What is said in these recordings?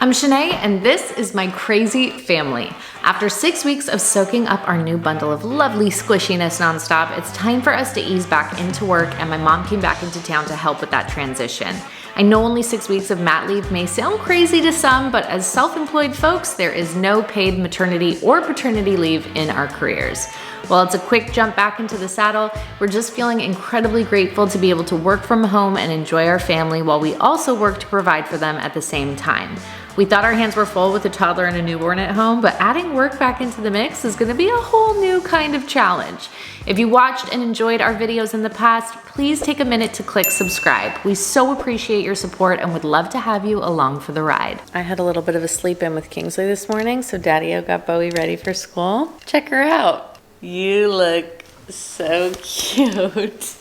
I'm Shenae, and this is my crazy family. After 6 weeks of soaking up our new bundle of lovely squishiness nonstop, it's time for us to ease back into work, and my mom came back into town to help with that transition. I know only 6 weeks of mat leave may sound crazy to some, but as self-employed folks, there is no paid maternity or paternity leave in our careers. While it's a quick jump back into the saddle, we're just feeling incredibly grateful to be able to work from home and enjoy our family while we also work to provide for them at the same time. We thought our hands were full with a toddler and a newborn at home, but adding work back into the mix is gonna be a whole new kind of challenge. If you watched and enjoyed our videos in the past, please take a minute to click subscribe. We so appreciate your support and would love to have you along for the ride. I had a little bit of a sleep in with Kingsley this morning, so Daddy-O got Bowie ready for school. Check her out. You look so cute.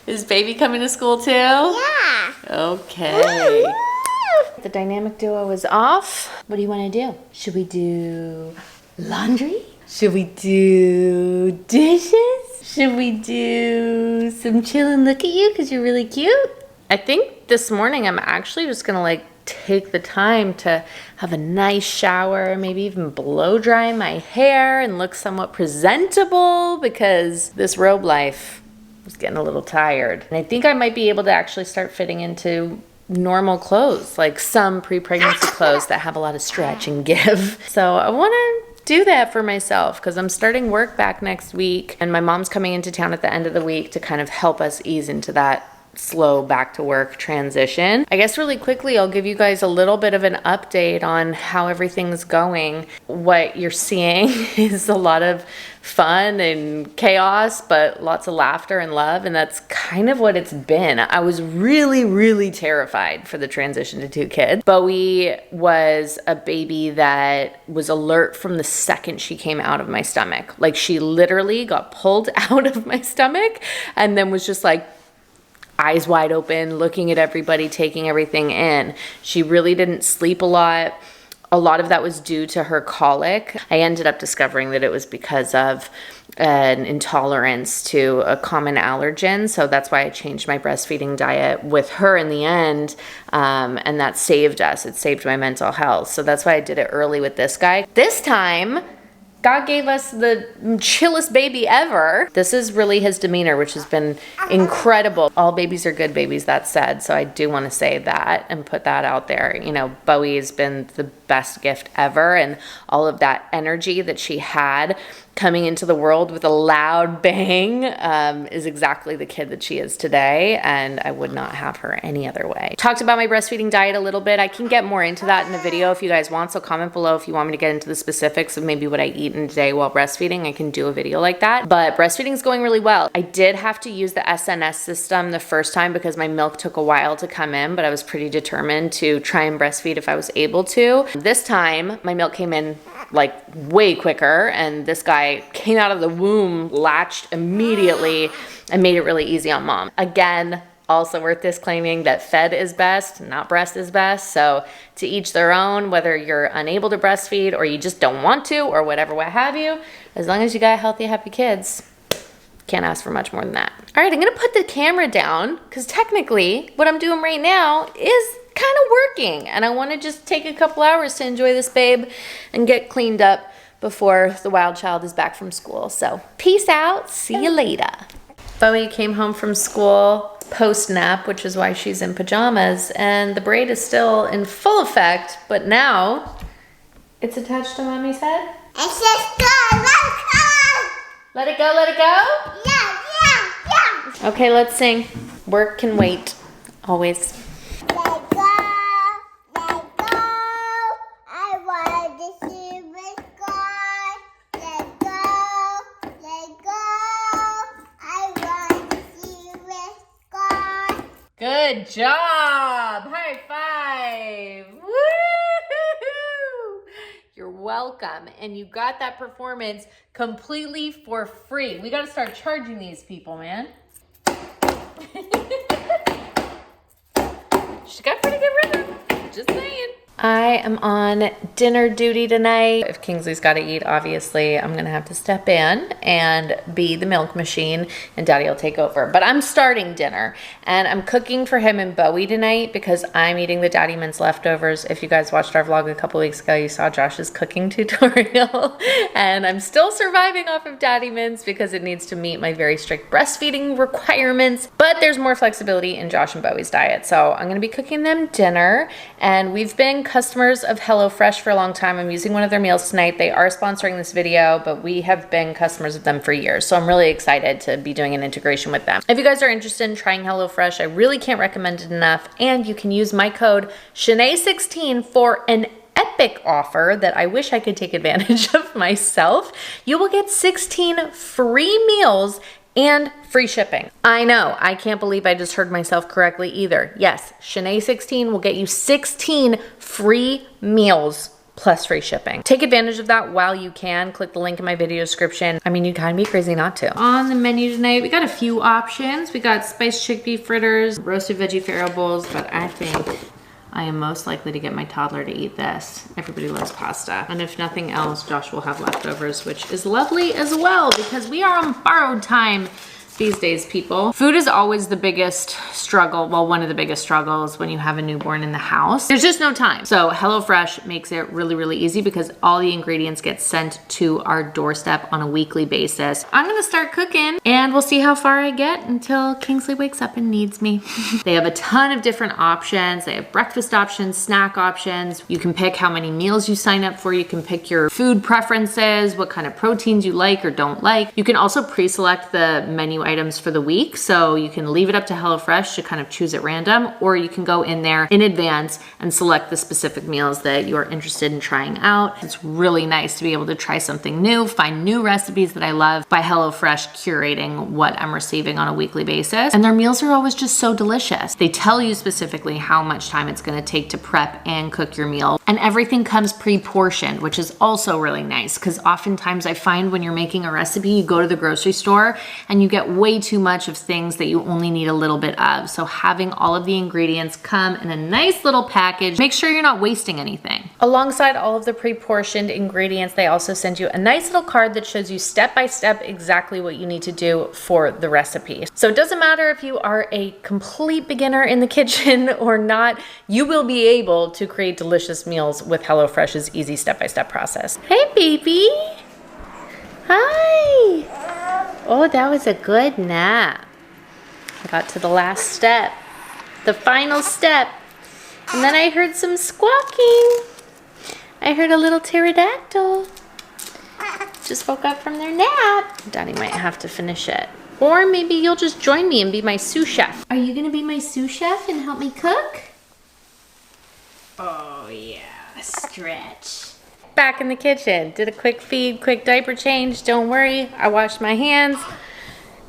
Is baby coming to school too? Yeah. Okay. The dynamic duo is off. What do you want to do? Should we do laundry? Should we do dishes? Should we do some chill and look at you because you're really cute? I think this morning I'm actually just gonna take the time to have a nice shower, maybe even blow dry my hair and look somewhat presentable because this robe life is getting a little tired. And I think I might be able to actually start fitting into normal clothes, like some pre-pregnancy clothes that have a lot of stretch and give. So I want to do that for myself because I'm starting work back next week and my mom's coming into town at the end of the week to kind of help us ease into that slow back to work transition. I guess really quickly, I'll give you guys a little bit of an update on how everything's going. What you're seeing is a lot of fun and chaos, but lots of laughter and love, and that's kind of what it's been. I was really, really terrified for the transition to 2 kids. Bowie was a baby that was alert from the second she came out of my stomach. Like, she literally got pulled out of my stomach and then was just like, eyes wide open, looking at everybody, taking everything in. She really didn't sleep a lot. A lot of that was due to her colic. I ended up discovering that it was because of an intolerance to a common allergen. So that's why I changed my breastfeeding diet with her in the end. And that saved us. It saved my mental health. So that's why I did it early with this guy. This time, God gave us the chillest baby ever. This is really his demeanor, which has been incredible. All babies are good babies, that said. So I do want to say that and put that out there. You know, Bowie has been the best gift ever, and all of that energy that she had coming into the world with a loud bang is exactly the kid that she is today, and I would not have her any other way. Talked about my breastfeeding diet a little bit. I can get more into that in the video if you guys want, so comment below if you want me to get into the specifics of maybe what I eat in a day while breastfeeding. I can do a video like that, but breastfeeding is going really well. I did have to use the SNS system the first time because my milk took a while to come in, but I was pretty determined to try and breastfeed if I was able to. This time, my milk came in like way quicker, and this guy came out of the womb, latched immediately, and made it really easy on mom. Again, also worth disclaiming that fed is best, not breast is best. So to each their own, whether you're unable to breastfeed or you just don't want to or whatever, what have you, as long as you got healthy, happy kids, can't ask for much more than that. All right, I'm gonna put the camera down because technically what I'm doing right now is kind of working, and I want to just take a couple hours to enjoy this babe and get cleaned up before the wild child is back from school. So peace out, see you later. Bowie came home from school post nap, which is why she's in pajamas, and the braid is still in full effect, but now it's attached to mommy's head. It's just good. Let it go, let it go? Yeah. Okay, let's sing. Work can wait, always. Let go. I want to see the sky. Let go. I want to see the sky. Good job. High five. Woo! You're welcome. And you got that performance completely for free. We got to start charging these people, man. She's got pretty good rhythm. Just saying. I am on dinner duty tonight. If Kingsley's got to eat, obviously, I'm gonna have to step in and be the milk machine and Daddy will take over. But I'm starting dinner and I'm cooking for him and Bowie tonight because I'm eating the Daddy Mints leftovers. If you guys watched our vlog a couple weeks ago, you saw Josh's cooking tutorial. And I'm still surviving off of Daddy Mints because it needs to meet my very strict breastfeeding requirements. But there's more flexibility in Josh and Bowie's diet. So I'm gonna be cooking them dinner, and we've been customers of HelloFresh for a long time. I'm using one of their meals tonight. They are sponsoring this video, but we have been customers of them for years. So I'm really excited to be doing an integration with them. If you guys are interested in trying HelloFresh, I really can't recommend it enough. And you can use my code Shenae16 for an epic offer that I wish I could take advantage of myself. You will get 16 free meals and free shipping. I know, I can't believe I just heard myself correctly either. Yes, Shenae16 will get you 16 free meals plus free shipping. Take advantage of that while you can. Click the link in my video description. I mean, you'd kind of be crazy not to. On the menu tonight, we got a few options. We got spiced chickpea fritters, roasted veggie farro bowls, but I think I am most likely to get my toddler to eat this. Everybody loves pasta. And if nothing else, Josh will have leftovers, which is lovely as well because we are on borrowed time these days, people. Food is always the biggest struggle. Well, one of the biggest struggles when you have a newborn in the house. There's just no time. So HelloFresh makes it really, really easy because all the ingredients get sent to our doorstep on a weekly basis. I'm gonna start cooking and we'll see how far I get until Kingsley wakes up and needs me. They have a ton of different options. They have breakfast options, snack options. You can pick how many meals you sign up for. You can pick your food preferences, what kind of proteins you like or don't like. You can also pre-select the menu items for the week, so you can leave it up to HelloFresh to kind of choose at random, or you can go in there in advance and select the specific meals that you're interested in trying out. It's really nice to be able to try something new, find new recipes that I love by HelloFresh curating what I'm receiving on a weekly basis. And their meals are always just so delicious. They tell you specifically how much time it's gonna take to prep and cook your meal. And everything comes pre-portioned, which is also really nice because oftentimes I find when you're making a recipe, you go to the grocery store and you get way too much of things that you only need a little bit of. So having all of the ingredients come in a nice little package, make sure you're not wasting anything. Alongside all of the pre-portioned ingredients, they also send you a nice little card that shows you step by step exactly what you need to do for the recipe. So it doesn't matter if you are a complete beginner in the kitchen or not, you will be able to create delicious meals with HelloFresh's easy step-by-step process. Hey, baby. Hi. Oh, that was a good nap. I got to the last step, the final step, and then I heard some squawking. I heard a little pterodactyl. Just woke up from their nap. Daddy might have to finish it. Or maybe you'll just join me and be my sous chef. Are you gonna be my sous chef and help me cook? Oh yeah, stretch. Back in the kitchen, did a quick feed, quick diaper change. Don't worry, I washed my hands.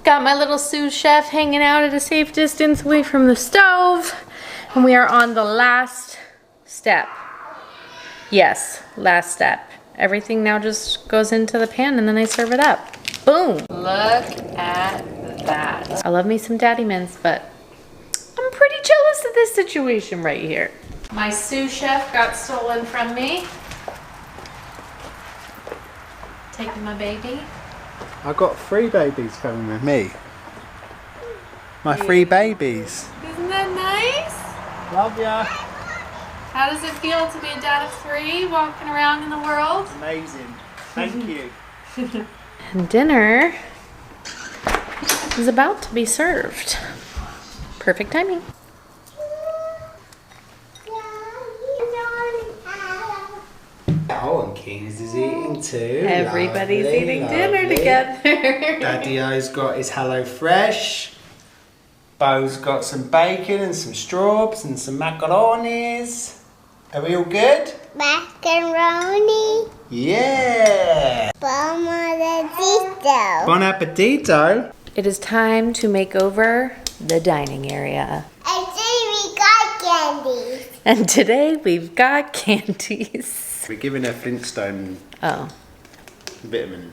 Got my little sous chef hanging out at a safe distance away from the stove. And we are on the last step. Yes, last step. Everything now just goes into the pan and then I serve it up. Boom. Look at that. I love me some Daddy Mints, but I'm pretty jealous of this situation right here. My sous chef got stolen from me. Taking my baby. I got 3 babies coming with me. My 3 babies. Isn't that nice? Love ya. How does it feel to be a dad of 3 walking around in the world? Amazing. Thank you. And dinner is about to be served. Perfect timing. Oh, and Kings is eating too. Everybody's Lovely, eating lovely. dinner together. Daddy-O's got his HelloFresh. Bo's got some bacon and some strawberries and some macaronis. Are we all good? Macaroni. Yeah. Bon appetito. Bon appetito. It is time to make over the dining area. And today we got candy. And today we've got candies. We're giving her Flintstone Oh, vitamin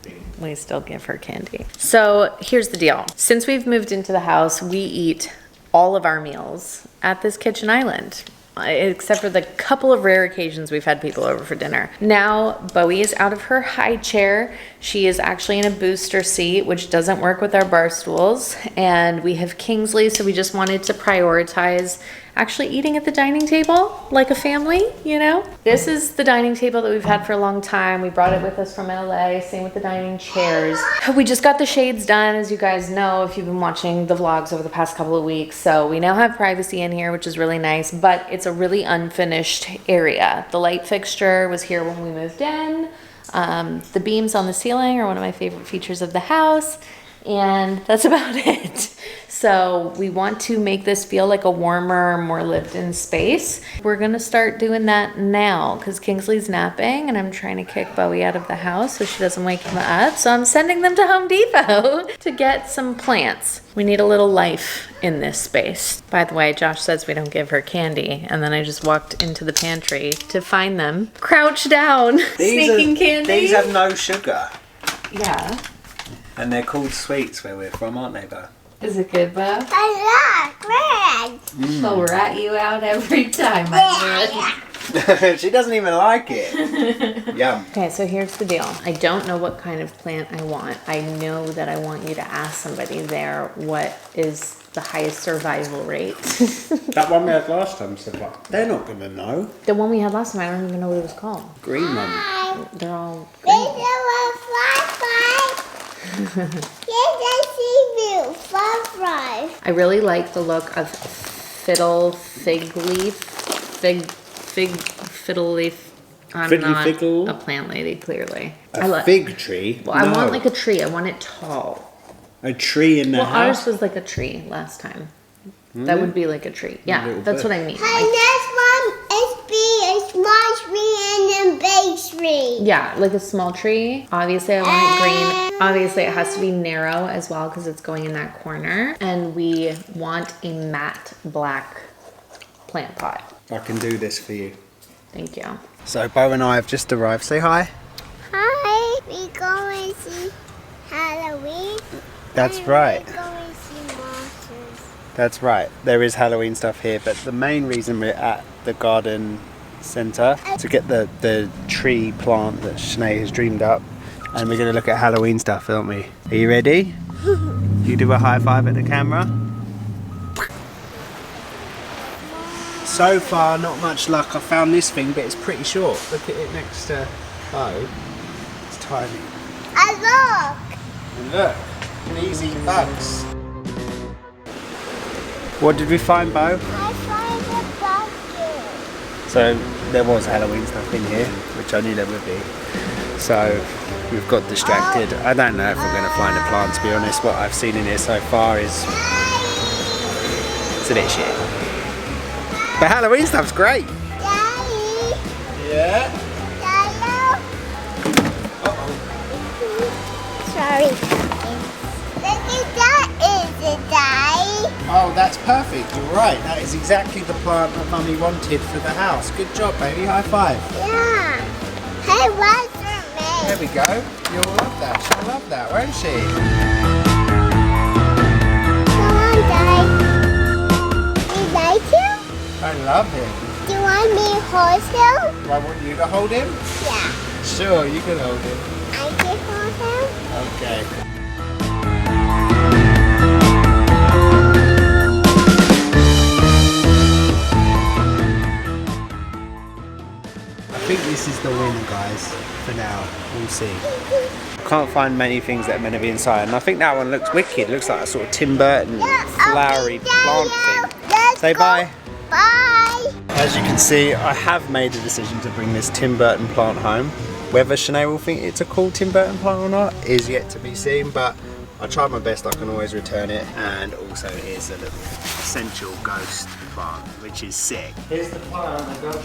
thing. we still give her candy. So here's the deal. Since we've moved into the house, we eat all of our meals at this kitchen island. except for the couple of rare occasions we've had people over for dinner. Now, Bowie is out of her high chair. She is actually in a booster seat, which doesn't work with our bar stools. And we have Kingsley, so we just wanted to prioritize actually eating at the dining table like a family, you know? This is the dining table that we've had for a long time. We brought it with us from LA, same with the dining chairs. We just got the shades done, as you guys know, if you've been watching the vlogs over the past couple of weeks. So we now have privacy in here, which is really nice, but it's a really unfinished area. The light fixture was here when we moved in. The beams on the ceiling are one of my favorite features of the house. And that's about it. So we want to make this feel like a warmer, more lived-in space. We're gonna start doing that now because Kingsley's napping and I'm trying to kick Bowie out of the house so she doesn't wake him up. So I'm sending them to Home Depot to get some plants. We need a little life in this space. By the way, Josh says we don't give her candy, and then I just walked into the pantry to find them. Crouched down, sneaking candy. These have no sugar. Yeah. And they're called sweets where we're from, aren't they, Bo? Is it good, Bo? I like red. She'll rat you out every time I do it. She doesn't even like it. Yum. Okay, so here's the deal. I don't know what kind of plant I want. I know that I want you to ask somebody there what is the highest survival rate. That one we had last time, so they're not going to know. The one we had last time, I don't even know what it was called. Green one. They're all This green. is a fly. Here's a sea view. Fly. I really like the look of fiddle fig leaf. Fiddle leaf. I'm Fiddly not fiddle? a plant lady, clearly. A fig tree? Well, I No. want like a tree. I want it tall. A tree in the Well, house? ours was like a tree last time. That would be like a tree. Yeah, little that's bit. what I mean. Her Like, next one is be a small tree and a big tree. yeah, like a small tree. Obviously, I want it green. Obviously, it has to be narrow as well because it's going in that corner. And we want a matte black plant pot. I can do this for you. Thank you. So Bo and I have just arrived. Say hi. Hi. We going to see Halloween. That's and right. We going to see monsters. That's right. There is Halloween stuff here, but the main reason we're at the garden centre to get the tree plant that Shenae has dreamed up, and we're going to look at Halloween stuff, aren't we? Are you ready? You do a high five at the camera. So far, not much luck. I found this thing, but it's pretty short. Look at it next to Bo. It's tiny. Look. And look, an easy bugs. What did we find, Bo? I find a bucket. So there was Halloween stuff in here, which I knew there would be. So we've got distracted. I don't know if we're going to find a plant, to be honest. What I've seen in here so far is it's a bit shit. But Halloween stuff's great. Daddy. Yeah. Daddy. Sorry. Look at that, is it, Daddy? Oh, that's perfect. You're right. That is exactly the plant that Mummy wanted for the house. Good job, baby. High five. Yeah. Hey, what's for me? There we go. You'll love that. She'll love that, won't she? Come on, Daddy. You like him? I love him. Do you want me to hold him? Do I want you to hold him? Yeah. Sure, you can hold him. I can hold him? Okay. I think this is the winner, guys, for now. We'll see. Can't find many things that are meant to be inside, and I think that one looks wicked. Looks like a sort of Tim Burton flowery plant thing. Let's Say go. bye. Bye. As you can see, I have made a decision to bring this Tim Burton plant home. Whether Shenae will think it's a cool Tim Burton plant or not is yet to be seen, but I tried my best. I can always return it. And also here's a little essential ghost plant, which is sick. Here's the plant I got.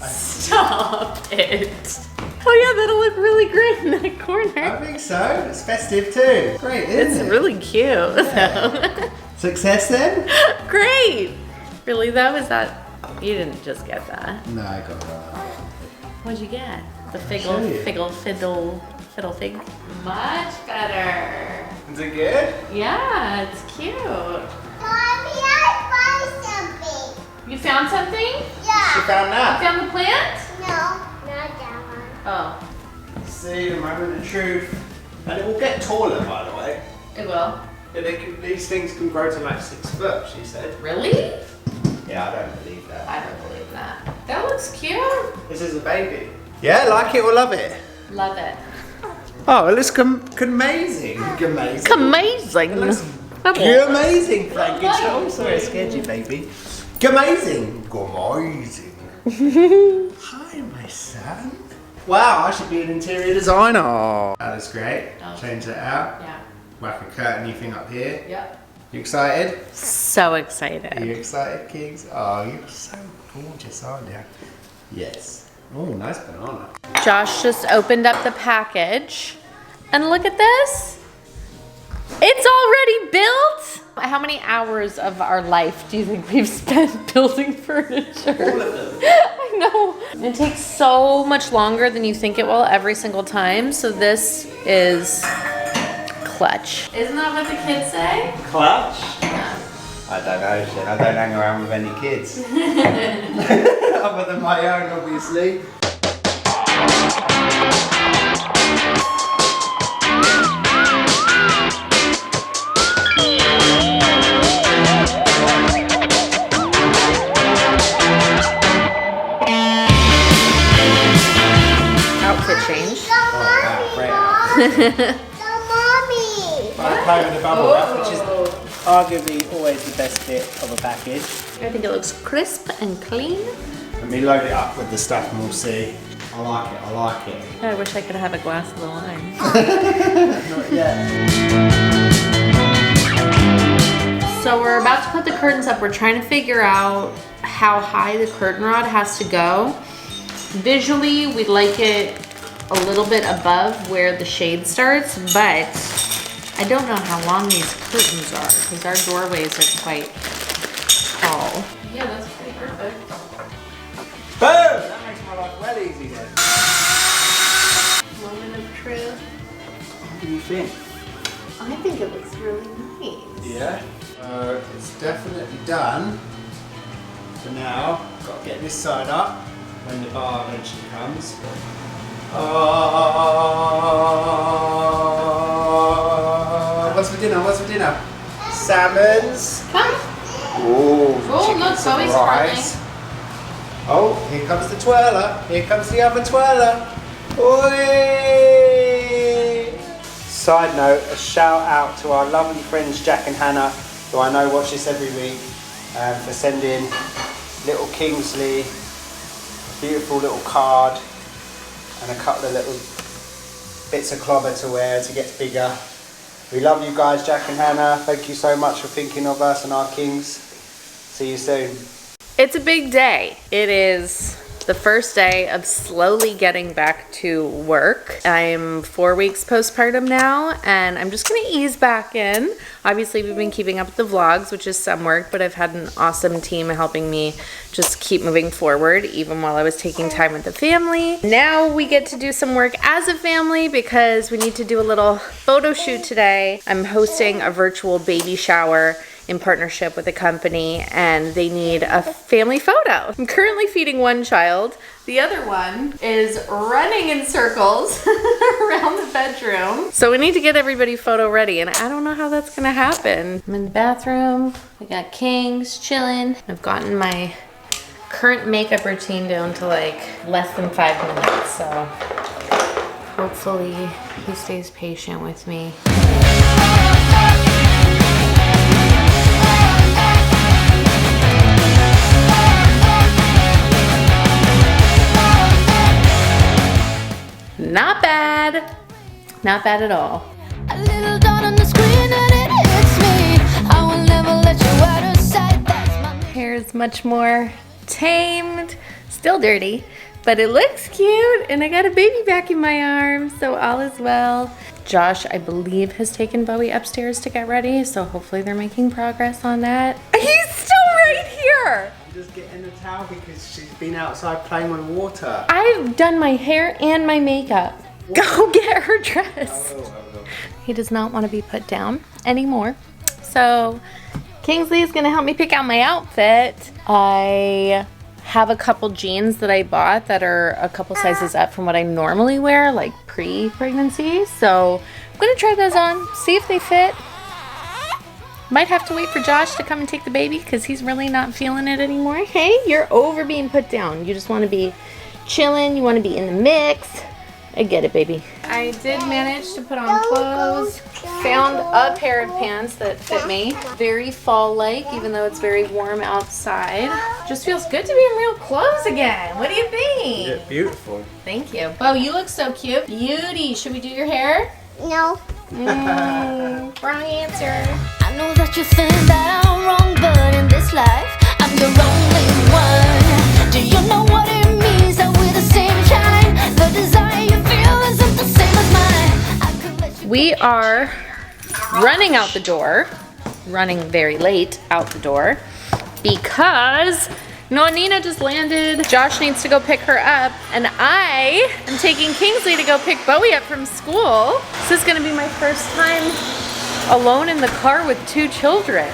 Stop it. Oh yeah, that'll look really great in that corner. I think so. It's festive too. Great, isn't it? It's really cute. Success then? Great. Really though, is that, you didn't just get that. No, I got that. What'd you get? The show you. fiddle fig? Much better. Is it good? Yeah, it's cute. Mommy, I found something. You found something? She found that. Found the plant? No, not that one. Oh, See, the moment of truth. And it will get taller, by the way. it will. Yeah, these things can grow to like 6 foot, she said. Really? Yeah, I don't believe that. I don't believe that. That looks cute. This is a baby. Yeah, like it or love it? Love it. Oh, it looks amazing. Amazing. Amazing. It looks amazing, Frank. It's also a scared you, baby. Amazing. Amazing. Hi, my son. Wow, I should be an interior designer. That is great. Oh. Change that out. Yeah. Whack a curtain thing up here. Yep. You excited? So Are excited. you excited, Kings? Oh, you're so gorgeous, aren't you? Yes. Oh, nice banana. Josh just opened up the package. And look at this. It's already built. How many hours of our life do you think we've spent building furniture? All of them. I know. It takes so much longer than you think it will every single time. So this is clutch. Isn't that what the kids say? Clutch? Yeah. I don't know, shit. I don't hang around with any kids. Other than my own, obviously. Outfit change. Oh, wow, great outfit. So, mommy. I play with the bubble wrap, which is arguably always the best bit of a package. I think it looks crisp and clean. Let me load it up with the stuff and we'll see. I like it, I like it. I wish I could have a glass of the wine. Not yet. So we're about to put the curtains up. We're trying to figure out how high the curtain rod has to go. Visually, we'd like it a little bit above where the shade starts, but I don't know how long these curtains are because our doorways are quite tall. Yeah, that's pretty perfect. Boom! That makes my life well easy then. Moment of truth. What do you think? I think it looks really nice. Yeah. It's definitely done. For now, got to get this side up when the bar eventually comes. What's for dinner? What's for dinner? Salmons. Come. Oh, chicken look, Zoe's surprise. Oh, here comes the twirler. Here comes the other twirler. Oi! Side note, a shout out to our lovely friends Jack and Hannah, who I know watch this every week, for sending little Kingsley a beautiful little card and a couple of little bits of clobber to wear as he gets bigger. We love you guys, Jack and Hannah. Thank you so much for thinking of us and our kings. See you soon. It's a big day. It is the first day of slowly getting back to work. I'm 4 weeks postpartum now, and I'm just gonna ease back in. Obviously, we've been keeping up with the vlogs, which is some work, but I've had an awesome team helping me just keep moving forward, even while I was taking time with the family. Now we get to do some work as a family because we need to do a little photo shoot today. I'm hosting a virtual baby shower in partnership with a company, and they need a family photo. I'm currently feeding one child. The other one is running in circles around the bedroom. So we need to get everybody photo ready, and I don't know how that's gonna happen. I'm in the bathroom. We got Kings chilling. I've gotten my current makeup routine down to like less than 5 minutes, so hopefully he stays patient with me. Not bad. Not bad at all. A little dot on the screen and it hits me. I will never let you out of sight. That's my Hair is much more tamed. Still dirty, but it looks cute. And I got a baby back in my arms, so all is well. Josh, I believe, has taken Bowie upstairs to get ready, so hopefully they're making progress on that. He's still right here. Just get in the towel because she's been outside playing with water. I've done my hair and my makeup. Go get her dressed. I will. He does not want to be put down anymore. So Kingsley is going to help me pick out my outfit. I have a couple jeans that I bought that are a couple sizes up from what I normally wear, like pre-pregnancy. So I'm gonna try those on, see if they fit. Might have to wait for Josh to come and take the baby because he's really not feeling it anymore. Hey, you're over being put down. You just want to be chilling. You want to be in the mix. I get it, baby. I did manage to put on clothes. Found a pair of pants that fit me. Very fall-like, even though it's very warm outside. Just feels good to be in real clothes again. What do you think? Yeah, beautiful. Thank you. Oh, you look so cute. Beauty. Should we do your hair? No. Wrong answer. I know that you think that I'm wrong, but in this life, I'm the only one. Do you know what it means that we're the same kind? The desire you feel isn't the same as mine. I could let you. We are running out the door, running very late out the door, because Nina just landed. Josh needs to go pick her up, and I am taking Kingsley to go pick Bowie up from school. This is gonna be my first time alone in the car with 2 children.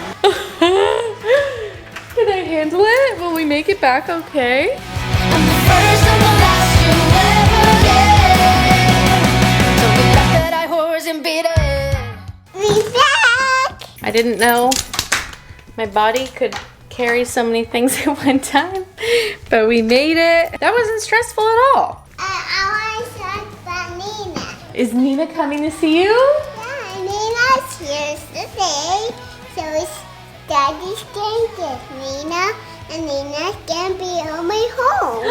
Can I handle it? Will we make it back okay? I'm the first and the last you ever get. Don't be like that, I horse and beat it. We back. I didn't know my body could carry so many things at one time, but we made it. That wasn't stressful at all. I want to talk about Nina. Is Nina coming to see you? Yeah, Nina's here today. So it's Daddy's going to get Nina, and Nina's going to be on my home.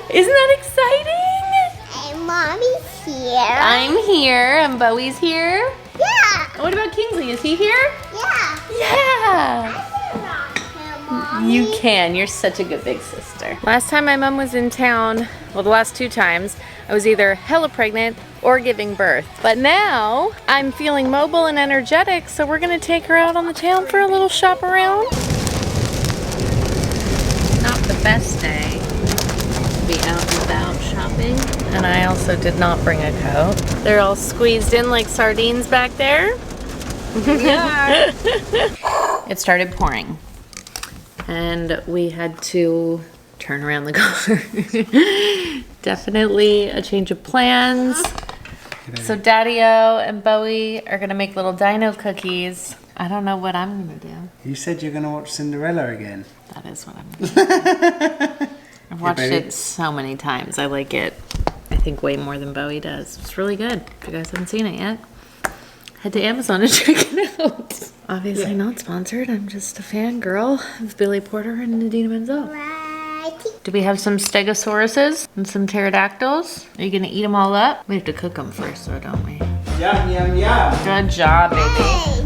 Isn't that exciting? And Mommy's here. I'm here and Bowie's here. Yeah. What about Kingsley? Is he here? Yeah. Yeah. I can rock him, Mommy. You can. You're such a good big sister. Last time my mom was in town, well, the last 2 times, I was either hella pregnant or giving birth. But now I'm feeling mobile and energetic, so we're gonna take her out on the town for a little shop around. Not the best day to be out and about shopping. And I also did not bring a coat. They're all squeezed in like sardines back there. It started pouring, and we had to turn around the car. Definitely a change of plans. So Daddy-O and Bowie are gonna make little dino cookies. I don't know what I'm gonna do. You said you're going to watch Cinderella again. That is what I'm gonna do. I've watched baby. it so many times. I like it, I think, way more than Bowie does. It's really good. If you guys haven't seen it yet, head to Amazon and check it out. Obviously not sponsored. I'm just a fangirl of Billy Porter and Nadina Menzel. Righty. Do we have some stegosauruses and some pterodactyls? Are you gonna eat them all up? We have to cook them first, though, don't we? Yum, yum, yum. Good job, baby. Hey.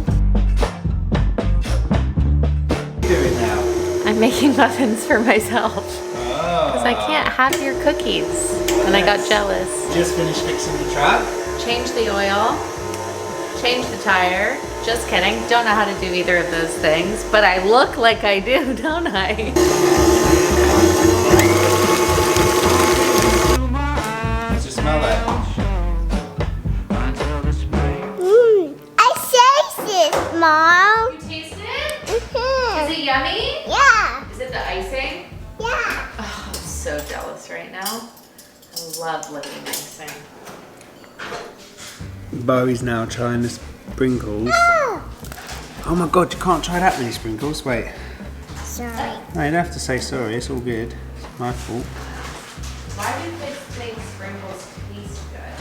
What are you doing now? I'm making muffins for myself Oh. because I can't have your cookies. And I got jealous. Just finished fixing the truck. Change the oil, change the tire. Just kidding. Don't know how to do either of those things, but I look like I do, don't I? What's it smell like? I taste it, Mom. You tasted it? Mhm. Is it yummy? Yeah. Is it the icing? Yeah. Oh, I'm so jealous right now. I love licking icing. Bowie's now trying the sprinkles. Oh my god, you can't try that many sprinkles. Wait. Sorry. No, you don't have to say sorry, it's all good. It's my fault. Why do kids think sprinkles taste good?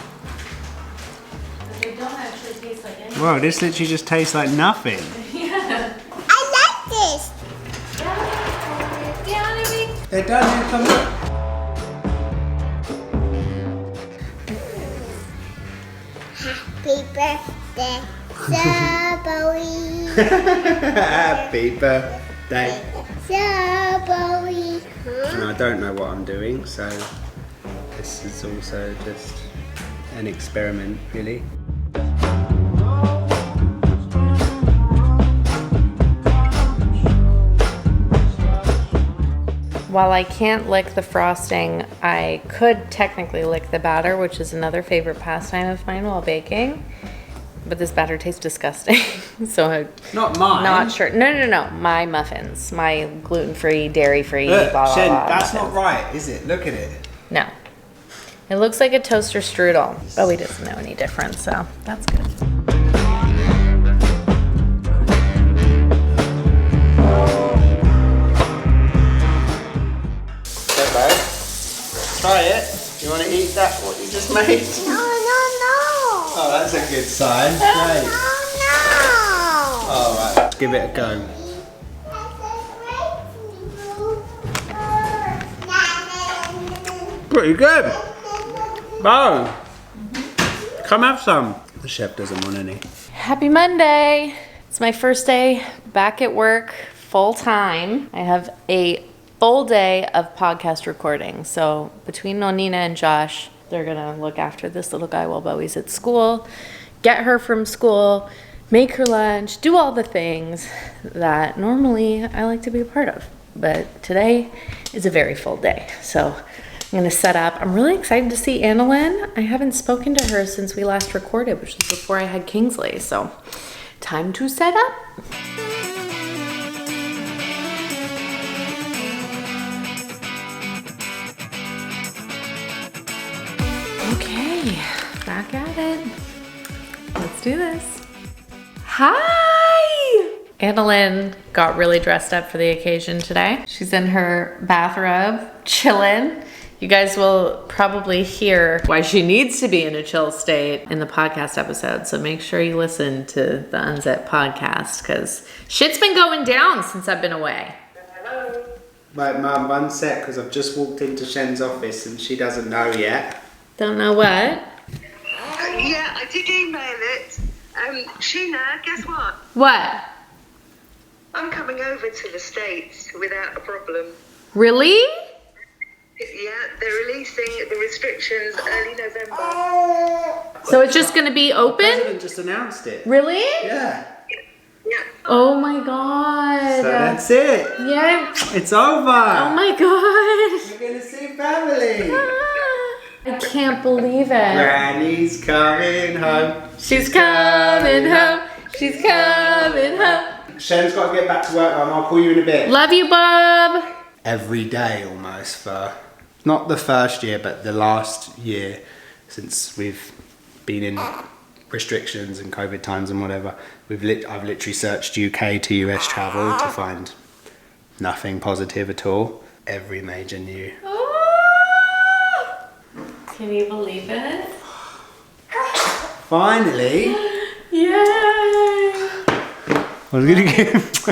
But they don't actually taste like anything. Whoa, this literally just tastes like nothing. Yeah. I like this. Down, Amy. They're done, here, come on. Happy birthday, Bowie. Happy birthday. Bowie. And I don't know what I'm doing, so this is also just an experiment, really. While I can't lick the frosting, I could technically lick the batter, which is another favorite pastime of mine while baking. but this batter tastes disgusting. So I'm Not mine. not sure. No. My muffins. My gluten-free, dairy-free, blah, blah, Shen, blah. that's muffins. not right, is it? Look at it. No. It looks like a toaster strudel. Bowie doesn't know any difference, so that's good. Try it. You want to eat that, what you just made? No. Oh, that's a good sign. Great. No. Alright, give it a go. Pretty good. Bo, come have some. The chef doesn't want any. Happy Monday. It's my first day back at work full time. I have a full day of podcast recording. So between Nonina and Josh, they're gonna look after this little guy while Bowie's at school, get her from school, make her lunch, do all the things that normally I like to be a part of. But today is a very full day. So I'm gonna set up. I'm really excited to see Annalyn. I haven't spoken to her since we last recorded, which was before I had Kingsley. So time to set up. Okay, back at it. Let's do this. Hi! Annalyn got really dressed up for the occasion today. She's in her bathrobe, chillin'. You guys will probably hear why she needs to be in a chill state in the podcast episode. So make sure you listen to the Unzip podcast because shit's been going down since I've been away. Right, Mum, one sec, because I've just walked into Shen's office and she doesn't know yet. Don't know what? Yeah, I did email it. Sheena, guess what? What? I'm coming over to the States without a problem. Really? Yeah, they're releasing the restrictions early November. So it's just gonna be The open? president just announced it. Really? Yeah. Yeah. Oh my god. So that's it. Yeah. It's over. Oh my god. We're going to see family. I can't believe it. Granny's coming home. She's coming home. She's coming home. Shen's got to get back to work, Mum. I'll call you in a bit. Love you, Bob. Every day almost for not the first year but the last year since we've been in restrictions and COVID times and whatever. I've literally searched UK to US travel to find nothing positive at all. Every major new. Can you believe it? Finally. Yay! I was gonna give.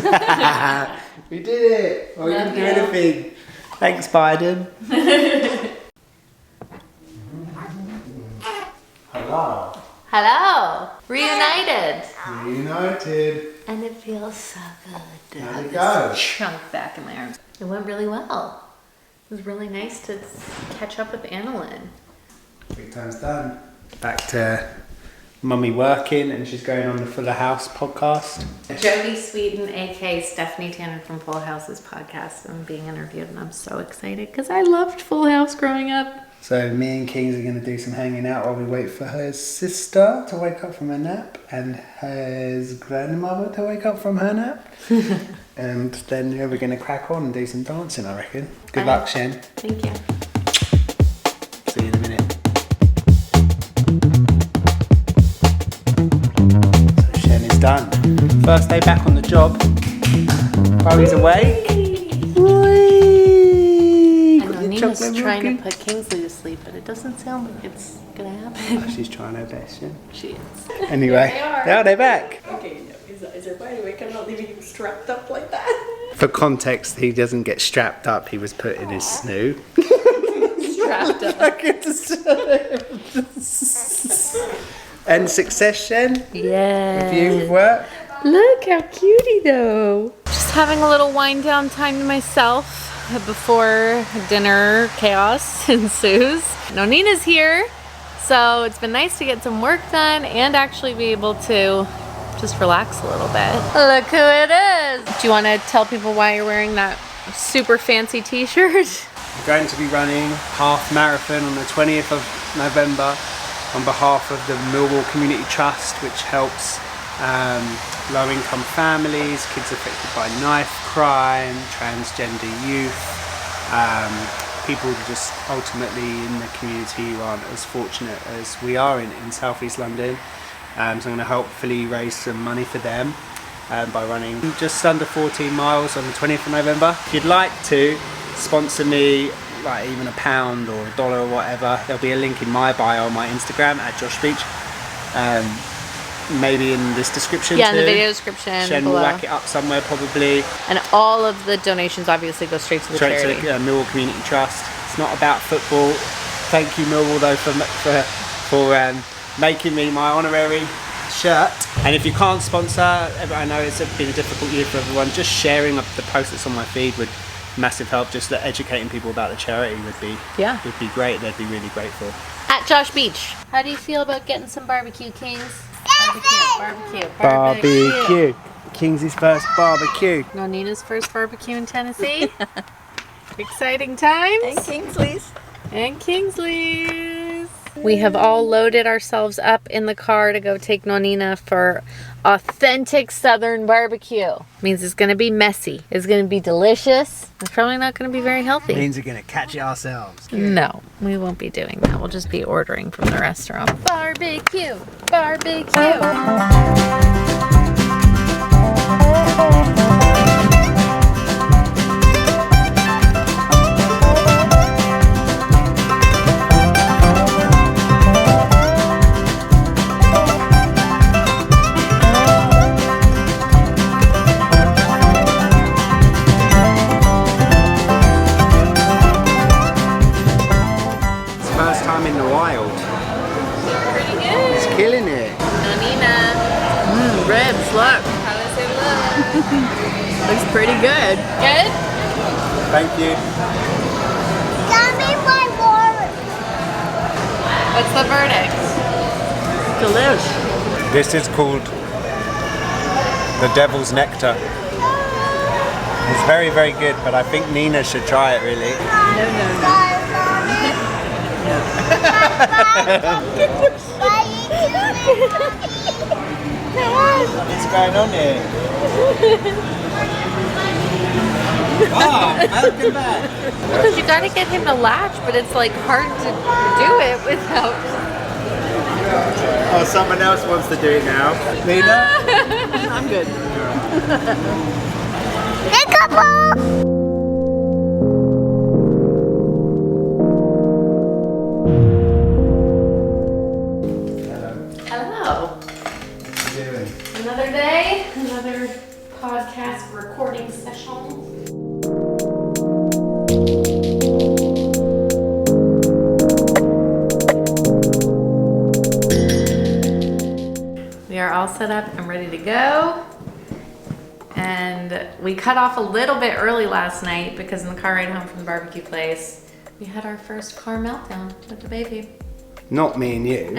We did it. Oh, you didn't do anything. Thanks, Biden. Hello. Hello. Reunited. Reunited. And it feels so good to How'd have it go? this chunk back in my arms. It went really well. It was really nice to catch up with Annalyn. Big time's done. Back to Mummy working, and she's going on the Fuller House podcast. Jodie Sweeten, aka Stephanie Tanner from Full House's podcast. I'm being interviewed and I'm so excited because I loved Full House growing up. So me and Kings are going to do some hanging out while we wait for her sister to wake up from her nap and his grandmother to wake up from her nap. And then we're going to crack on and do some dancing, I reckon. Good luck, Shen. Thank you. See you in a minute. So Shen is done. First day back on the job. Chloe's awake. I know Nina's trying to put Kingsley to sleep, but it doesn't sound like it's gonna happen. She's trying her best, Shen. She is. Anyway, they're back. Okay, is there wide awake? I'm not leaving you strapped up like that. For context, he doesn't get strapped up, he was put in his snoo. Strapped up. And success, Shen? Yeah. Review of work? Look how cutie though. Just having a little wind down time to myself before dinner chaos ensues. No, Nina's here, so it's been nice to get some work done and actually be able to just relax a little bit. Look who it is. Do you want to tell people why you're wearing that super fancy t-shirt? We're going to be running half marathon on the 20th of November on behalf of the Millwall Community Trust, which helps low-income families, kids affected by knife crime, transgender youth, people just ultimately in the community who aren't as fortunate as we are in South East London. So I'm going to hopefully raise some money for them by running just under 14 miles on the 20th of November. If you'd like to sponsor me, like even £1 or $1 or whatever, there'll be a link in my bio on my Instagram at Josh Beech. Maybe in this description Yeah, too. in the video description Shen will whack it up somewhere probably. And all of the donations obviously go straight to the charity. To the Millwall Community Trust. It's not about football. Thank you Millwall though for making me my honorary shirt. And if you can't sponsor, I know it's been a difficult year for everyone, just sharing up the post that's on my feed would massive help. Just that educating people about the charity would be great. They'd be really grateful. At Josh Beech, how do you feel about getting some barbecue, Kings? Barbecue. Kingsley's first barbecue. Nonina's first barbecue in Tennessee. Exciting times. And Kingsley's. We have all loaded ourselves up in the car to go take Nonina for authentic Southern barbecue. Means it's going to be messy. It's going to be delicious. It's probably not going to be very healthy. Means we're going to catch it ourselves. No, we won't be doing that. We'll just be ordering from the restaurant. Barbecue. Barbecue. In the wild. Pretty good. It's killing it. Nonina. Ribs, look. How does it look? Looks pretty good. Good? Thank you. Tell me my word. What's the verdict? Delish. This is called the Devil's Nectar. It's very, very good, but I think Nina should try it really. No. What's going on here? Oh, how good that? Because you gotta get him to latch, but it's like hard to do it without. Oh, someone else wants to do it now. Nina? I'm good. Hello. What are you doing? Another day, another podcast recording session. We are all set up and ready to go. And we cut off a little bit early last night because in the car ride home from the barbecue place, we had our first car meltdown with the baby. Not me and you.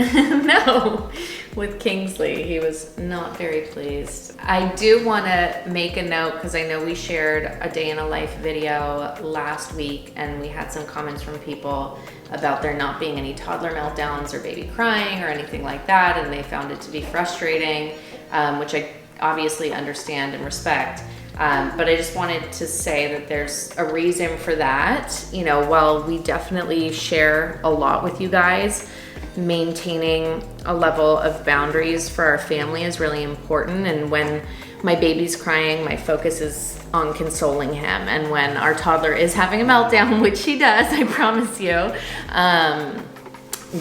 No, with Kingsley. He was not very pleased. I do want to make a note because I know we shared a day in a life video last week and we had some comments from people about there not being any toddler meltdowns or baby crying or anything like that, and they found it to be frustrating, which I obviously understand and respect. But I just wanted to say that there's a reason for that. You know, while we definitely share a lot with you guys, maintaining a level of boundaries for our family is really important. And when my baby's crying, my focus is on consoling him. And when our toddler is having a meltdown, which she does, I promise you,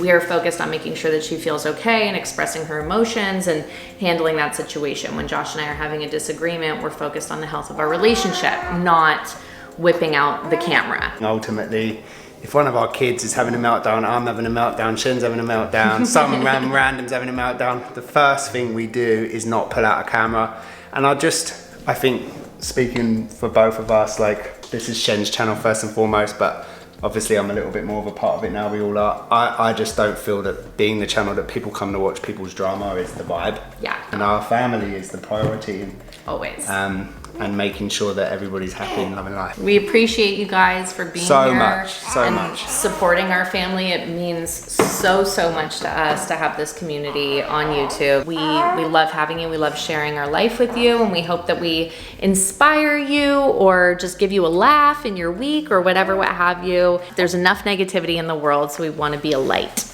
we are focused on making sure that she feels okay and expressing her emotions and handling that situation. When Josh and I are having a disagreement, we're focused on the health of our relationship, not whipping out the camera. Ultimately, if one of our kids is having a meltdown, I'm having a meltdown, Shen's having a meltdown, some random's having a meltdown, the first thing we do is not pull out a camera. And I think, speaking for both of us, like, this is Shen's channel first and foremost, but obviously I'm a little bit more of a part of it now, we all are. I just don't feel that being the channel that people come to watch people's drama is the vibe. Yeah. And our family is the priority. Always. and making sure that everybody's happy and loving life. We appreciate you guys for being So here much, so and much. supporting our family. It means so much to us to have this community on YouTube. We love having you. We love sharing our life with you, and we hope that we inspire you or just give you a laugh in your week or whatever, what have you. There's enough negativity in the world, so we want to be a light.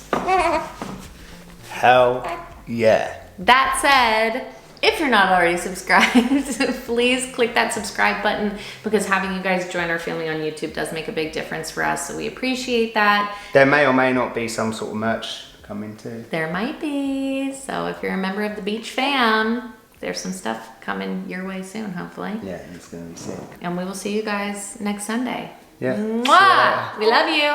Hell yeah. That said, if you're not already subscribed, please click that subscribe button, because having you guys join our family on YouTube does make a big difference for us, so we appreciate that. There may or may not be some sort of merch coming too. There might be, so if you're a member of the Beech fam, there's some stuff coming your way soon, hopefully. Yeah, it's gonna be sick. And we will see you guys next Sunday. Yeah. Mwah! We love you.